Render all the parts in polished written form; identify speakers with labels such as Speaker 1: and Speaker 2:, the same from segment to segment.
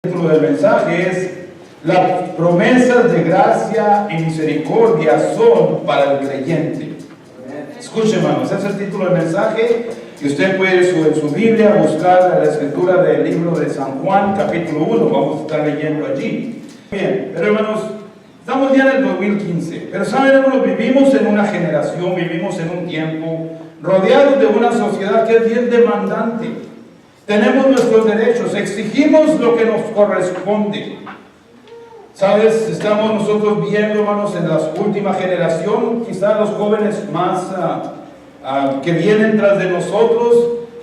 Speaker 1: El título del mensaje es: las promesas de gracia y misericordia son para el creyente. Escuchen, hermanos, ese es el título del mensaje. Y usted puede en su Biblia buscar la escritura del libro de San Juan, capítulo 1. Vamos a estar leyendo allí. Bien, pero hermanos, estamos ya en el 2015. Pero saben, hermanos, vivimos en una generación, vivimos en un tiempo rodeados de una sociedad que es bien demandante. Tenemos nuestros derechos, exigimos lo que nos corresponde. ¿Sabes? Estamos nosotros viendo, hermanos, en la última generación, quizás los jóvenes más que vienen tras de nosotros,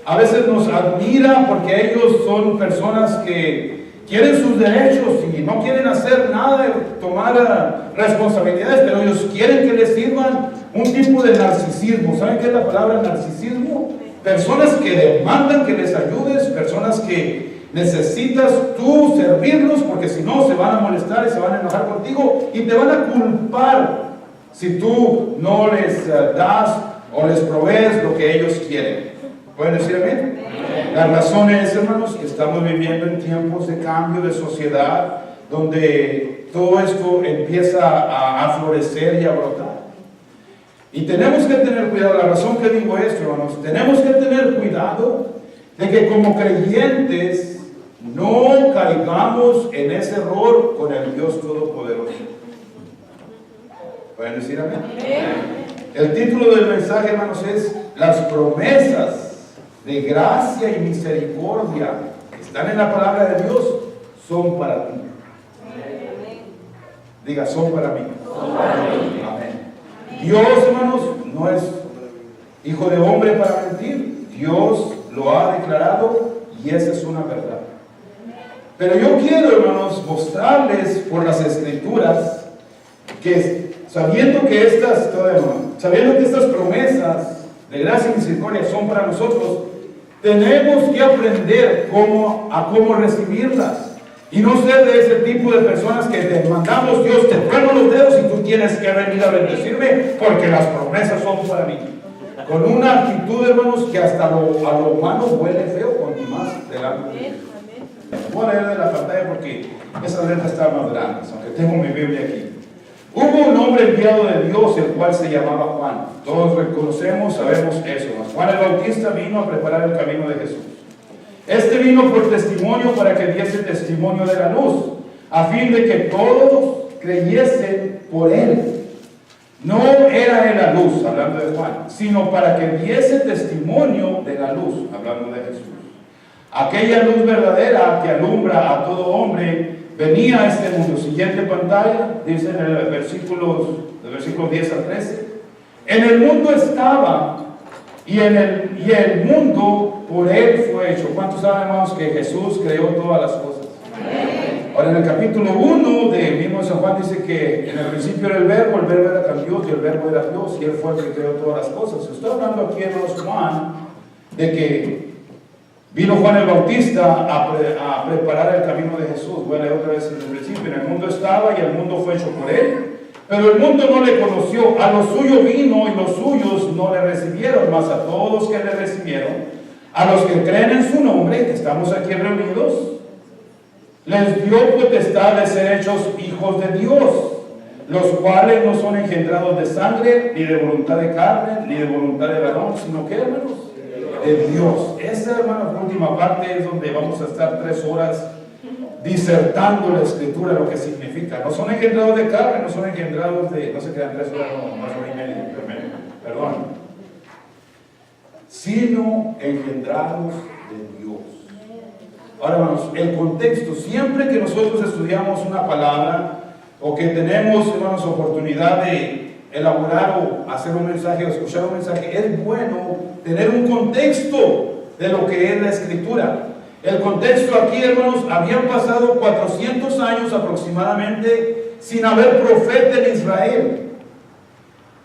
Speaker 1: a veces nos admira porque ellos son personas que quieren sus derechos y no quieren hacer nada, tomar responsabilidades, pero ellos quieren que les sirvan un tipo de narcisismo. ¿Saben qué es la palabra narcisismo? Personas que demandan que les ayudes, personas que necesitas tú servirlos, porque si no se van a molestar y se van a enojar contigo y te van a culpar si tú no les das o les provees lo que ellos quieren. ¿Pueden decir amén? La razón es, hermanos, que estamos viviendo en tiempos de cambio de sociedad, donde todo esto empieza a florecer y a brotar. Y tenemos que tener cuidado. La razón que digo esto, hermanos, tenemos que tener cuidado de que como creyentes no caigamos en ese error con el Dios Todopoderoso. ¿Pueden decir amén? El título del mensaje, hermanos, es: las promesas de gracia y misericordia que están en la palabra de Dios son para ti. Diga, son para mí. Amén. Dios, hermanos, no es hijo de hombre para mentir. Dios lo ha declarado y esa es una verdad. Pero yo quiero, hermanos, mostrarles por las Escrituras que sabiendo que estas promesas de gracia y misericordia son para nosotros, tenemos que aprender cómo recibirlas. Y no ser de ese tipo de personas que te mandamos: Dios, te trueno los dedos y tú tienes que venir a bendecirme porque las promesas son para mí. Con una actitud, hermanos, que hasta a lo humano huele feo, cuanto más delante de Dios. Voy a leer de la pantalla porque esas letras están más grandes, aunque tengo mi Biblia aquí. Hubo un hombre enviado de Dios, el cual se llamaba Juan. Todos reconocemos, sabemos eso. Juan el Bautista vino a preparar el camino de Jesús. Este vino por testimonio para que diese testimonio de la luz, a fin de que todos creyesen por él. No era él la luz, hablando de Juan, sino para que diese testimonio de la luz, hablando de Jesús. Aquella luz verdadera que alumbra a todo hombre venía a este mundo. Siguiente pantalla, dice en el versículo 10 al 13. En el mundo estaba y el mundo por él fue hecho. ¿Cuántos saben, hermanos, que Jesús creó todas las cosas? Amén. Ahora, en el capítulo 1 del mismo San Juan dice que en el principio era el verbo era con Dios y el verbo era Dios y él fue el que creó todas las cosas. Estoy hablando aquí, hermanos, Juan, de que vino Juan el Bautista a preparar el camino de Jesús. Voy a leer otra vez en el principio. En el mundo estaba y el mundo fue hecho por él, pero el mundo no le conoció. A lo suyo vino y los suyos no le recibieron, mas a todos que le recibieron, a los que creen en su nombre, que estamos aquí reunidos, les dio potestad de ser hechos hijos de Dios, los cuales no son engendrados de sangre, ni de voluntad de carne, ni de voluntad de varón, sino que, hermanos, de Dios. Esa, hermanos, la última parte es donde vamos a estar 3 horas disertando la Escritura, lo que significa. No son engendrados de carne, no son engendrados de, no se quedan 3 horas, no, más hora y media, perdón, sino engendrados de Dios. Ahora, hermanos, el contexto, siempre que nosotros estudiamos una palabra o que tenemos, hermanos, oportunidad de elaborar o hacer un mensaje o escuchar un mensaje, es bueno tener un contexto de lo que es la Escritura. El contexto aquí, hermanos, habían pasado 400 años aproximadamente sin haber profeta en Israel.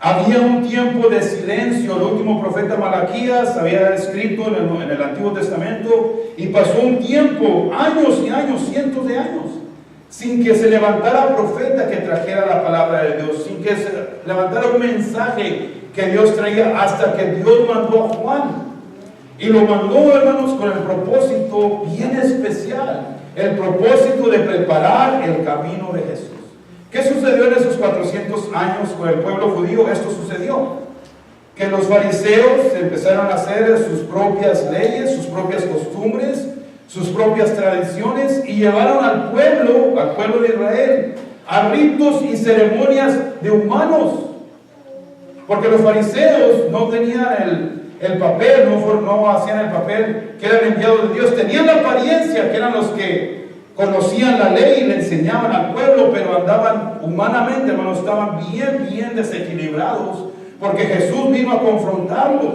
Speaker 1: Había un tiempo de silencio. El último profeta Malaquías había escrito en el Antiguo Testamento y pasó un tiempo, años y años, cientos de años, sin que se levantara profeta que trajera la palabra de Dios, sin que se levantara un mensaje que Dios traía, hasta que Dios mandó a Juan. Y lo mandó, hermanos, con el propósito bien especial el propósito de preparar el camino de Jesús. ¿Qué sucedió en esos 400 años con el pueblo judío? Esto sucedió. Que los fariseos empezaron a hacer sus propias leyes, sus propias costumbres, sus propias tradiciones, y llevaron al pueblo de Israel, a ritos y ceremonias de humanos. Porque los fariseos no tenían el papel, no hacían el papel que eran enviados de Dios. Tenían la apariencia que eran los que conocían la ley y le enseñaban al pueblo, pero andaban humanamente, hermanos, estaban bien desequilibrados, porque Jesús vino a confrontarlos.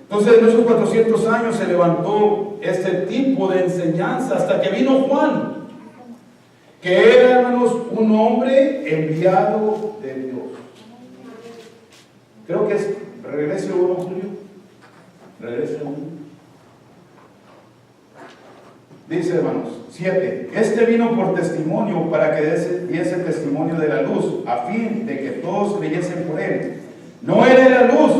Speaker 1: Entonces en esos 400 años se levantó este tipo de enseñanza hasta que vino Juan, que era, hermanos, un hombre enviado de Dios. Creo que es, regrese uno, Julio. Regrese uno. Dice, hermanos, 7. Este vino por testimonio para que diese testimonio de la luz, a fin de que todos creyesen por él. No era la luz,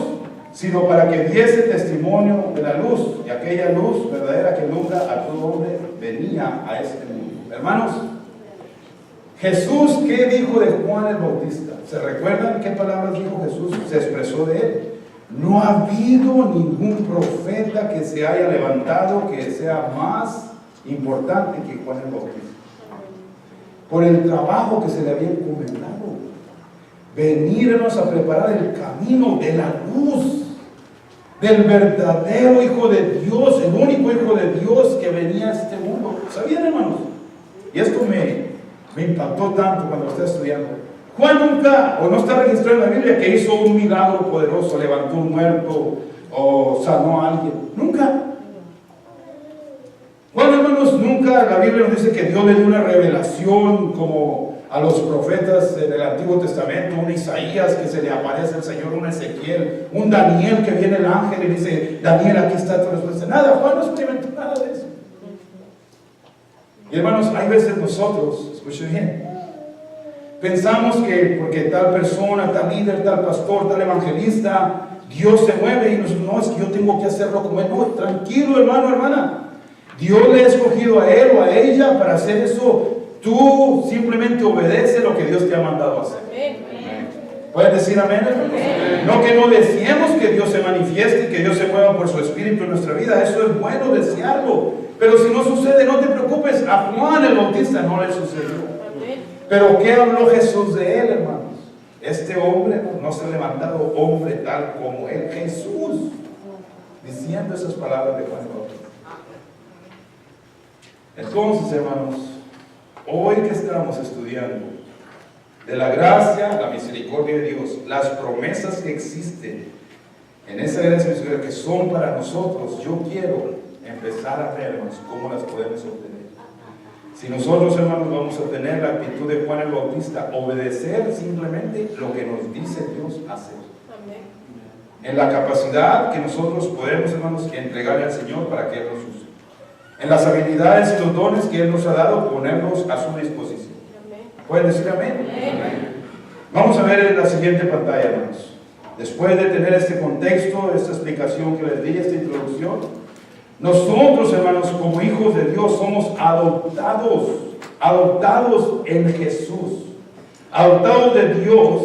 Speaker 1: sino para que diese testimonio de la luz, y aquella luz verdadera que alumbra a todo hombre venía a este mundo. Hermanos, Jesús, ¿qué dijo de Juan el Bautista? ¿Se recuerdan qué palabras dijo Jesús? Se expresó de él. No ha habido ningún profeta que se haya levantado que sea más importante que Juan el Bautista, por el trabajo que se le había encomendado. Venirnos a preparar el camino de la luz, del verdadero Hijo de Dios, el único Hijo de Dios que venía a este mundo. ¿Sabían, hermanos? Y esto me impactó tanto cuando estaba estudiando. Juan nunca, o no está registrado en la Biblia, que hizo un milagro poderoso, levantó un muerto o sanó a alguien. Nunca. Juan, hermanos, nunca la Biblia nos dice que Dios le dio una revelación como a los profetas del Antiguo Testamento, un Isaías que se le aparece al Señor, un Ezequiel, un Daniel que viene el ángel y dice, Daniel, aquí está tu respuesta. Nada, Juan no experimentó nada de eso. Y hermanos, hay veces nosotros, escuchen bien, pensamos que porque tal persona, tal líder, tal pastor, tal evangelista, Dios se mueve y nosotros, no, es que yo tengo que hacerlo como él. No, tranquilo, hermano, hermana. Dios le ha escogido a él o a ella para hacer eso. Tú simplemente obedece lo que Dios te ha mandado a hacer. ¿Puedes decir amén, hermanos? No que no deseemos que Dios se manifieste y que Dios se mueva por su Espíritu en nuestra vida. Eso es bueno desearlo. Pero si no sucede, no te preocupes. A Juan el Bautista no le sucedió. Pero ¿qué habló Jesús de él, hermanos? Este hombre no se ha levantado hombre tal como él. Jesús diciendo esas palabras de Juan el Bautista. Entonces, hermanos, hoy que estamos estudiando de la gracia, la misericordia de Dios, las promesas que existen en esa gracia que son para nosotros, yo quiero empezar a vernos cómo las podemos obtener. Si nosotros, hermanos, vamos a tener la actitud de Juan el Bautista, obedecer simplemente lo que nos dice Dios hacer. En la capacidad que nosotros podemos, hermanos, entregarle al Señor para que Él nos use. En las habilidades y los dones que Él nos ha dado, ponerlos a su disposición. ¿Pueden decir amén? Amén. Vamos a ver en la siguiente pantalla, hermanos. Después de tener este contexto, esta explicación que les di, esta introducción, nosotros, hermanos, como hijos de Dios, somos adoptados en Jesús, adoptados de Dios,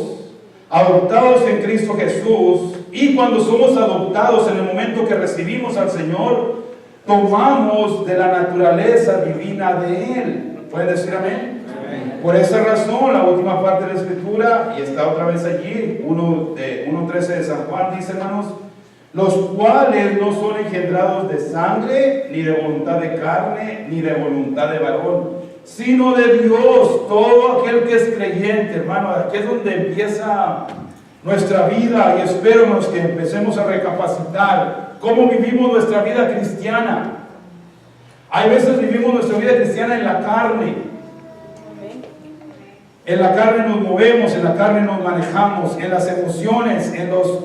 Speaker 1: adoptados en Cristo Jesús. Y cuando somos adoptados, en el momento que recibimos al Señor, tomamos de la naturaleza divina de Él. ¿Pueden decir amén? Amén. Por esa razón, la última parte de la Escritura, y está otra vez allí, 1.13 de San Juan, dice, hermanos, los cuales no son engendrados de sangre, ni de voluntad de carne, ni de voluntad de varón, sino de Dios. Todo aquel que es creyente, hermano, aquí es donde empieza nuestra vida, y espero, hermanos, que empecemos a recapacitar cómo vivimos nuestra vida cristiana. Hay veces vivimos nuestra vida cristiana en la carne. En la carne nos movemos, en la carne nos manejamos, en las emociones, en los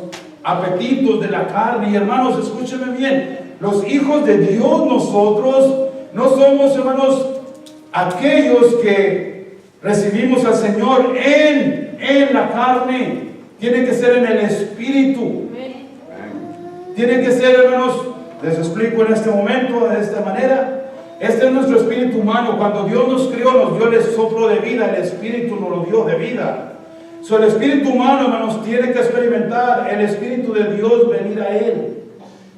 Speaker 1: apetitos de la carne. Y hermanos, escúchenme bien, los hijos de Dios, nosotros no somos, hermanos, aquellos que recibimos al Señor en la carne. Tiene que ser en el Espíritu. Tiene que ser, hermanos, les explico en este momento de esta manera. Este es nuestro espíritu humano. Cuando Dios nos creó, nos dio el soplo de vida. El espíritu nos lo dio de vida. El espíritu humano, hermanos, tiene que experimentar el espíritu de Dios, venir a Él.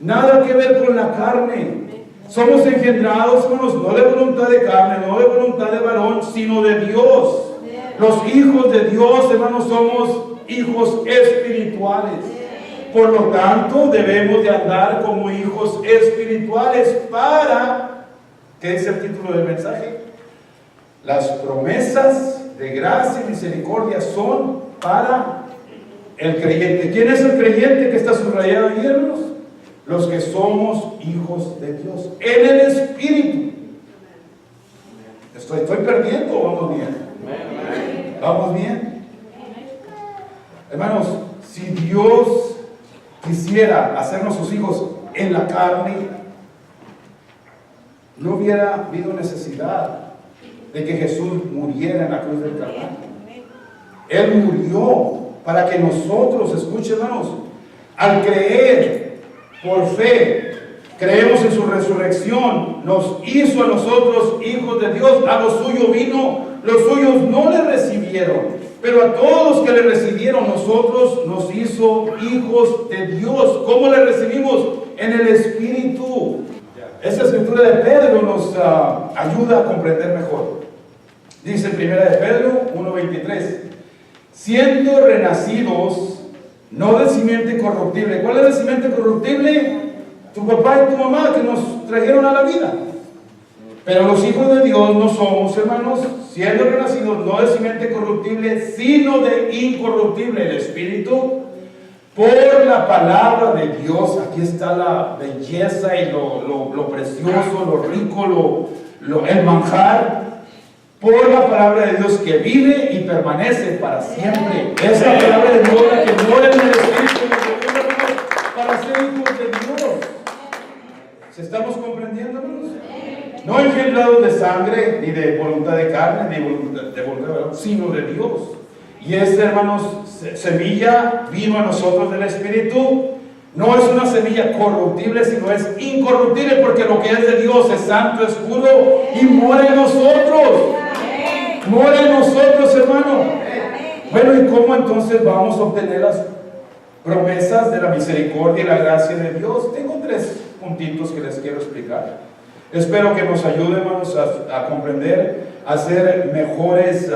Speaker 1: Nada que ver con la carne. Somos engendrados, hermanos, no de voluntad de carne, no de voluntad de varón, sino de Dios. Los hijos de Dios, hermanos, somos hijos espirituales. Por lo tanto, debemos de andar como hijos espirituales para, ¿qué dice el título del mensaje? Las promesas de gracia y misericordia son para el creyente. ¿Quién es el creyente que está subrayado ahí, hermanos? Los que somos hijos de Dios, en el Espíritu. ¿Estoy perdiendo o vamos bien? ¿Vamos bien? Hermanos, si Dios quisiera hacernos sus hijos en la carne, no hubiera habido necesidad de que Jesús muriera en la cruz del Calvario. Él murió para que nosotros, escuchen, hermanos, al creer por fe, creemos en su resurrección, nos hizo a nosotros hijos de Dios. A lo suyo vino, los suyos no le recibieron, pero a todos los que le recibieron, nosotros nos hizo hijos de Dios. ¿Cómo le recibimos? En el Espíritu. Esta escritura de Pedro nos ayuda a comprender mejor. Dice en 1 de Pedro 1:23, siendo renacidos no de simiente corruptible. ¿Cuál es la simiente corruptible? Tu papá y tu mamá que nos trajeron a la vida. Pero los hijos de Dios no somos, hermanos, siendo renacidos no de simiente corruptible, sino de incorruptible, el Espíritu, por la palabra de Dios. Aquí está la belleza y lo precioso, lo rico, el manjar. Por la palabra de Dios que vive y permanece para siempre. Es la palabra de Dios la que mora en el Espíritu para ser hijos de Dios. ¿Se estamos comprendiendo, hermanos? No engendrados de sangre, ni de voluntad de carne, ni de voluntad de varón, sino de Dios. Y hermanos, semilla vino a nosotros del Espíritu. No es una semilla corruptible, sino es incorruptible, porque lo que es de Dios es santo, es puro y mora en nosotros. Mora en nosotros, hermano. Bueno, ¿y cómo entonces vamos a obtener las promesas de la misericordia y la gracia de Dios? Tengo 3 puntitos que les quiero explicar. Espero que nos ayude, hermanos, a comprender, a ser mejores,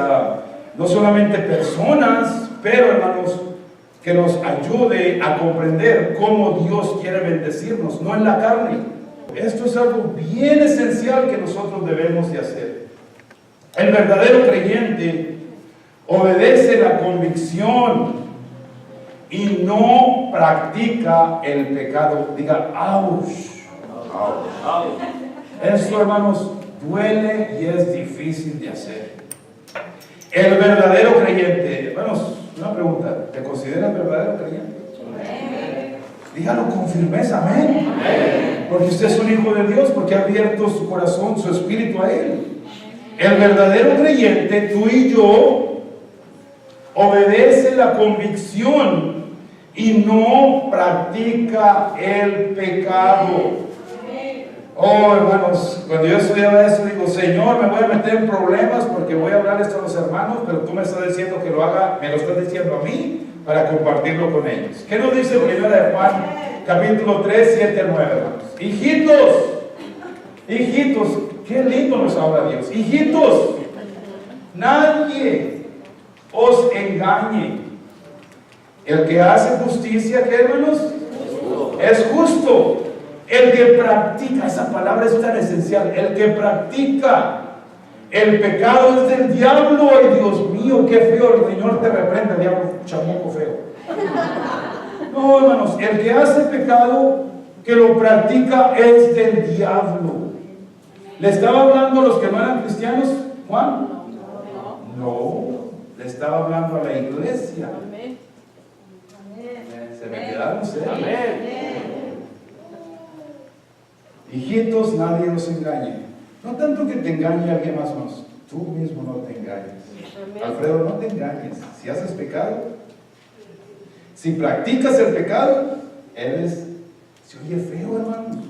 Speaker 1: no solamente personas, pero, hermanos, que nos ayude a comprender cómo Dios quiere bendecirnos, no en la carne. Esto es algo bien esencial que nosotros debemos de hacer. El verdadero creyente obedece la convicción y no practica el pecado. Diga, ¡auch! Eso, hermanos, duele y es difícil de hacer. El verdadero creyente, hermanos, una pregunta, ¿te consideras verdadero creyente? Dígalo con firmeza, amén. Porque usted es un hijo de Dios, porque ha abierto su corazón, su espíritu a Él. El verdadero creyente, tú y yo, obedece la convicción y no practica el pecado. Oh, hermanos, cuando yo estudiaba eso, digo, Señor, me voy a meter en problemas porque voy a hablar esto a los hermanos, pero tú me estás diciendo que lo haga, me lo estás diciendo a mí para compartirlo con ellos. ¿Qué nos dice 1 de Juan, capítulo 3, 7, 9, hermanos? Hijitos, qué lindo nos habla Dios. Hijitos, nadie os engañe. El que hace justicia, ¿qué, hermanos? Es justo. El que practica, esa palabra es tan esencial, el que practica el pecado es del diablo. Ay, Dios mío, qué feo, el Señor te reprenda, diablo, chamuco feo. No, hermanos, el que hace pecado, que lo practica, es del diablo. ¿Le estaba hablando a los que no eran cristianos, Juan? No, le estaba hablando a la iglesia. Se me quedaron serios. Hijitos, nadie nos engañe. No tanto que te engañe alguien más, tú mismo no te engañes. Alfredo, no te engañes. Si haces pecado, si practicas el pecado, se oye feo, hermanos.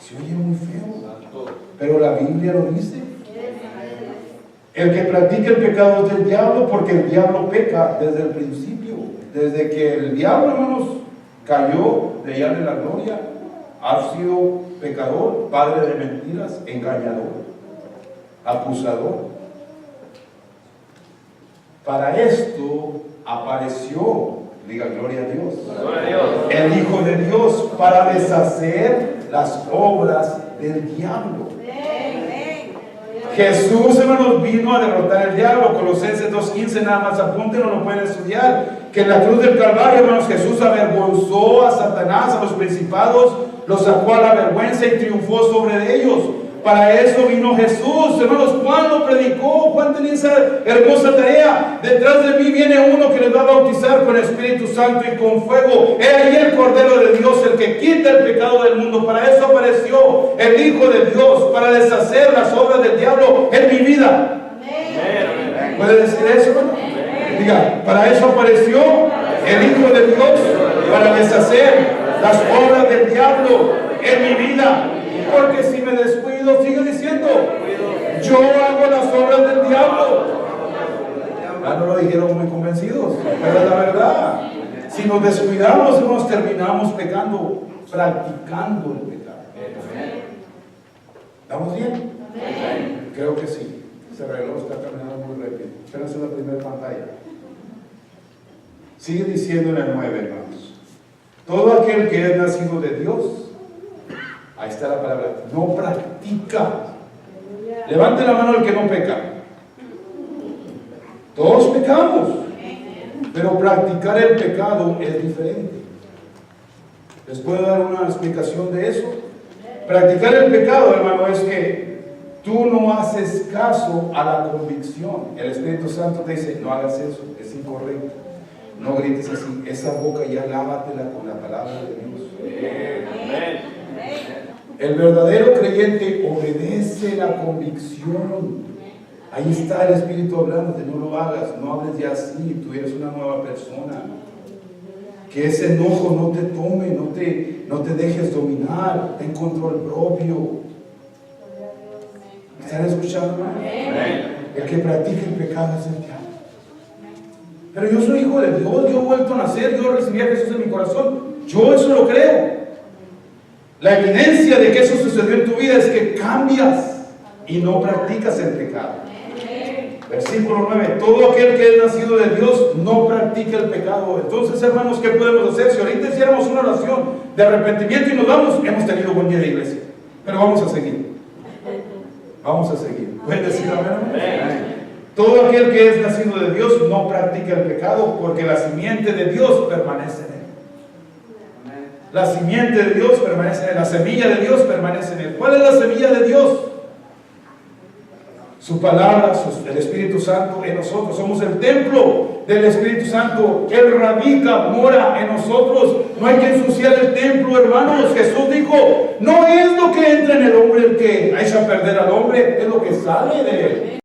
Speaker 1: Se Se oye muy feo, pero la Biblia lo dice. El que practica el pecado es del diablo, porque el diablo peca desde el principio. Desde que el diablo, hermanos, cayó de allá de la gloria, ha sido pecador, padre de mentiras, engañador, acusador. Para esto apareció, diga gloria a Dios, el Hijo de Dios, para deshacer las obras del diablo. Jesús, hermanos, vino a derrotar el diablo. Colosenses 2:15, nada más apúntenlo, lo pueden estudiar. Que en la cruz del Calvario, hermanos, Jesús avergonzó a Satanás, a los principados, los sacó a la vergüenza y triunfó sobre ellos. Para eso vino Jesús, hermanos. Juan lo predicó. Juan tenía esa hermosa tarea. Detrás de mí viene uno que les va a bautizar con Espíritu Santo y con fuego. He ahí el Cordero de Dios, el que quita el pecado del mundo. Para eso apareció el Hijo de Dios, para deshacer las obras del diablo en mi vida. ¿Puede decir eso, hermano? Diga, para eso apareció el Hijo de Dios, para deshacer las obras del diablo en mi vida. Porque si me descuido, sigue diciendo, yo hago las obras del diablo. Ya no lo dijeron muy convencidos, pero es la verdad. Si nos descuidamos, nos terminamos pecando, practicando el pecado. ¿Estamos bien? Creo que sí. Ese reloj está caminando muy rápido. Espérense la primera pantalla. Sigue diciendo en el 9, hermanos. Todo aquel que es nacido de Dios, ahí está la palabra, no practica. Levante la mano el que no peca. Todos pecamos, pero practicar el pecado es diferente. ¿Les puedo dar una explicación de eso? Practicar el pecado, hermano, es que tú no haces caso a la convicción. El Espíritu Santo te dice, no hagas eso, es incorrecto. No grites así, esa boca ya lávatela con la palabra de Dios. Amén. El verdadero creyente obedece la convicción. Ahí está el Espíritu hablando, no lo hagas, no hables ya así, tú eres una nueva persona. Que ese enojo no te tome, no te dejes dominar, ten control propio. ¿Están escuchando? El que practica el pecado es el diablo. Pero yo soy hijo de Dios, yo he vuelto a nacer, yo recibí a Jesús en mi corazón. Yo eso lo creo. La evidencia de que eso sucedió en tu vida es que cambias y no practicas el pecado. Versículo 9, todo aquel que es nacido de Dios no practica el pecado. Entonces, hermanos, ¿qué podemos hacer? Si ahorita hiciéramos una oración de arrepentimiento y nos vamos, hemos tenido buen día de iglesia. Pero vamos a seguir. Vamos a seguir. ¿Pueden decir amén? Todo aquel que es nacido de Dios no practica el pecado, porque la simiente de Dios permanece en él. La simiente de Dios permanece en él. La semilla de Dios permanece en él. ¿Cuál es la semilla de Dios? Su palabra, el Espíritu Santo en nosotros. Somos el templo del Espíritu Santo. Él radica, mora en nosotros. No hay que ensuciar el templo, hermanos. Jesús dijo, no es lo que entra en el hombre el que echa a perder al hombre, es lo que sale de él.